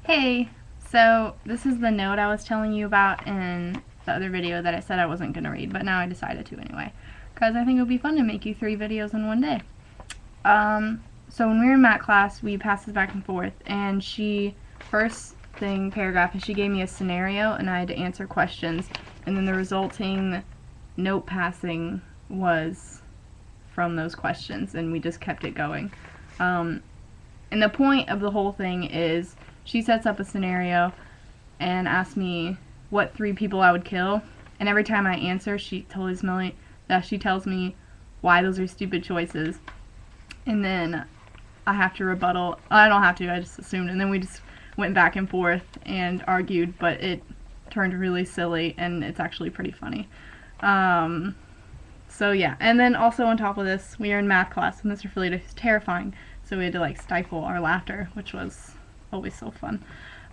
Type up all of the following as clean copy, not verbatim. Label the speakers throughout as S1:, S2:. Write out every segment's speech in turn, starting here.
S1: Hey, so this is the note I was telling you about in the other video that I said I wasn't going to read, but now I decided to anyway, because I think it would be fun to make you 3 videos in one day. So when we were in math class, we passed this back and forth, and first thing, paragraph, is she gave me a scenario, and I had to answer questions, and then the resulting note passing was from those questions, and we just kept it going. And the point of the whole thing is she sets up a scenario and asks me what 3 people I would kill, and every time I answer, she tells me why those are stupid choices, and then I have to rebuttal. I don't have to, I just assumed, and then we just went back and forth and argued, but it turned really silly, and it's actually pretty funny. So yeah, and then also on top of this, we are in math class, and Mr. Felita is terrifying, so we had to stifle our laughter, which was always so fun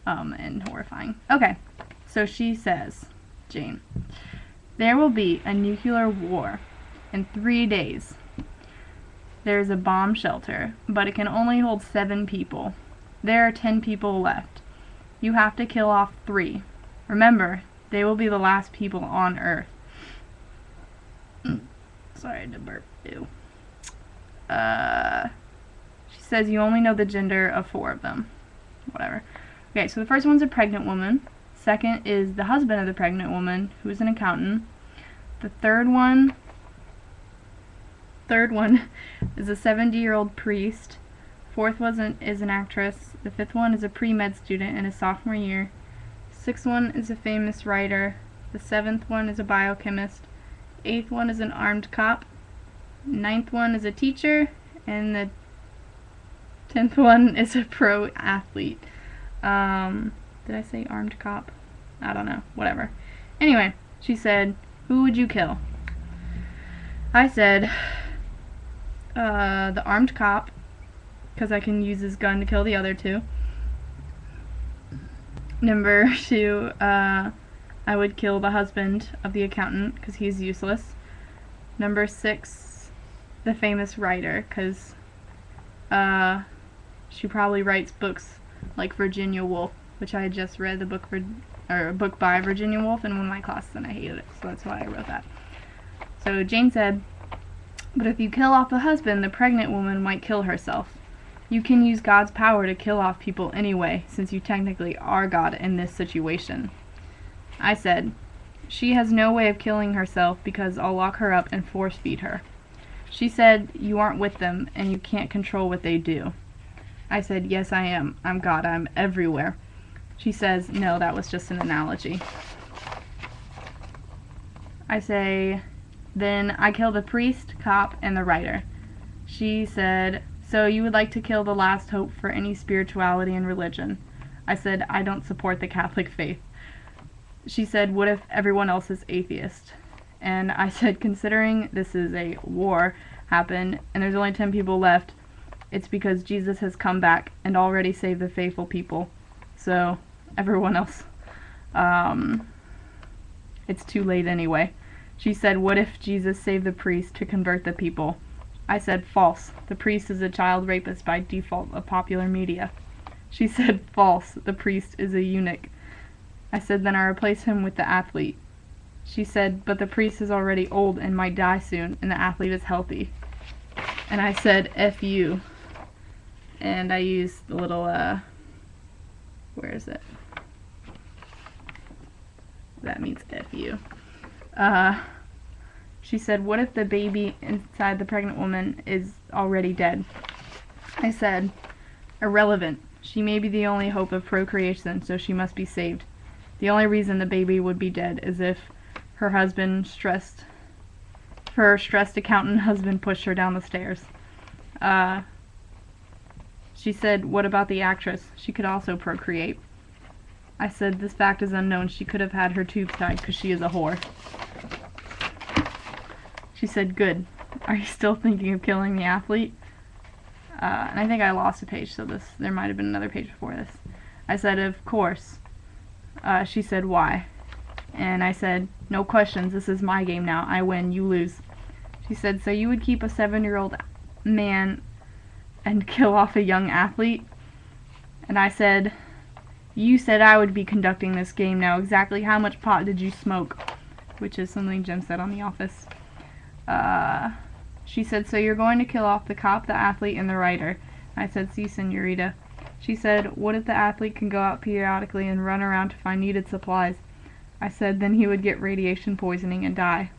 S1: and horrifying. Okay, so she says, Jane, there will be a nuclear war in 3 days. There's a bomb shelter, but it can only hold 7 people. There are 10 people left. You have to kill off 3. Remember, they will be the last people on Earth. Sorry, I had to burp. Ew. She says you only know the gender of 4 of them. Whatever. Okay, so the first one's a pregnant woman. Second is the husband of the pregnant woman, who's an accountant. The third one is a 70-year-old priest. Fourth one is an actress. The fifth one is a pre-med student in his sophomore year. Sixth one is a famous writer. The seventh one is a biochemist. Eighth one is an armed cop. Ninth one is a teacher. And the 10th one is a pro athlete. Did I say armed cop? I don't know. Whatever. Anyway, she said, who would you kill? I said, the armed cop, because I can use his gun to kill the other 2. Number 2, I would kill the husband of the accountant, because he's useless. Number 6, the famous writer, because she probably writes books like Virginia Woolf, which I had just read a book by Virginia Woolf in one of my classes, and I hated it, so that's why I wrote that. So Jane said, but if you kill off the husband, the pregnant woman might kill herself. You can use God's power to kill off people anyway, since you technically are God in this situation. I said, she has no way of killing herself because I'll lock her up and force feed her. She said, you aren't with them, and you can't control what they do. I said, yes, I am. I'm God. I'm everywhere. She says, no, that was just an analogy. I say, then I kill the priest, cop, and the writer. She said, so you would like to kill the last hope for any spirituality and religion. I said, I don't support the Catholic faith. She said, what if everyone else is atheist? And I said, considering this is a war happened and there's only 10 people left, it's because Jesus has come back and already saved the faithful people. So everyone else, it's too late anyway. She said, what if Jesus saved the priest to convert the people? I said, false. The priest is a child rapist by default of popular media. She said, false. The priest is a eunuch. I said, then I replace him with the athlete. She said, but the priest is already old and might die soon, and the athlete is healthy. And I said, F you. And I used the little, where is it? That means F you. She said, what if the baby inside the pregnant woman is already dead? I said, irrelevant. She may be the only hope of procreation, so she must be saved. The only reason the baby would be dead is if her stressed accountant husband pushed her down the stairs. She said, what about the actress? She could also procreate. I said, this fact is unknown. She could have had her tubes tied because she is a whore. She said, good. Are you still thinking of killing the athlete? And I think I lost a page, so there might have been another page before this. I said, of course. She said, why? And I said, no questions. This is my game now. I win. You lose. She said, so you would keep a 7-year-old man and kill off a young athlete? And I said, You said I would be conducting this game. Now exactly how much pot did you smoke? Which is something Jim said on The Office. She said, so you're going to kill off the cop, the athlete, and the writer. I said, si, senorita. She said, what if the athlete can go out periodically and run around to find needed supplies? I said, then he would get radiation poisoning and die.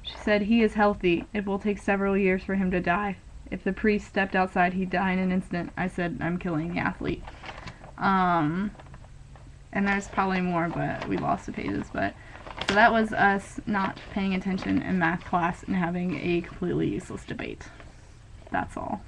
S1: She said, he is healthy. It will take several years for him to die. If the priest stepped outside, he'd die in an instant. I said, I'm killing the athlete. And there's probably more, but we lost the pages. But so that was us not paying attention in math class and having a completely useless debate. That's all.